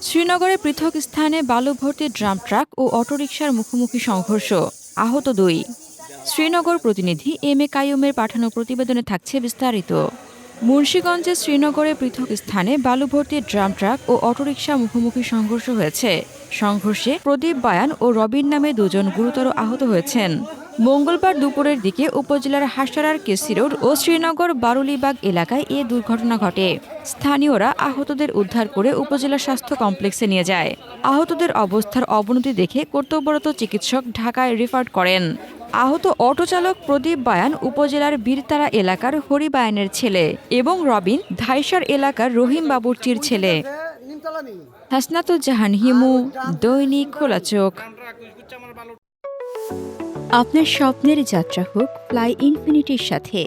শ্রীনগরে পৃথক স্থানে বালু ভর্তি ড্রাম ট্রাক ও অটোরিকশার মুখোমুখি সংঘর্ষ, আহত 2। শ্রীনগর প্রতিনিধি এম এ কাইয়ুমের পাঠানো প্রতিবেদনে থাকছে বিস্তারিত। মুন্সিগঞ্জে শ্রীনগরে পৃথক স্থানে বালু ভর্তি ড্রাম ট্রাক ও অটোরিকশা মুখোমুখি সংঘর্ষ হয়েছে। সংঘর্ষে প্রদীপ বায়ান ও রবিন নামে 2 জন গুরুতর আহত হয়েছেন। মঙ্গলবার দুপুরের দিকে উপজেলার হাসারার কেসি রোড ও শ্রীনগর বারুলিবাগ এলাকায় এ দুর্ঘটনা ঘটে। স্থানীয়রা আহতদের উদ্ধার করে উপজেলা স্বাস্থ্য কমপ্লেক্সে নিয়ে যায়। আহতদের অবস্থার অবনতি দেখে কর্তব্যরত চিকিৎসক ঢাকায় রেফার করেন। আহত অটোচালক প্রদীপ বায়ান উপজেলার বীরতারা এলাকার হরি বায়ানের ছেলে এবং রবিন ধাইসার এলাকার রহিম বাবুর্চির ছেলে। হাসনাতুজ্জাহান হিমু, দৈনিক খোলা চোখ। আপনার স্বপ্নের যাত্রা হোক ফ্লাই ইনফিনিটির সাথে।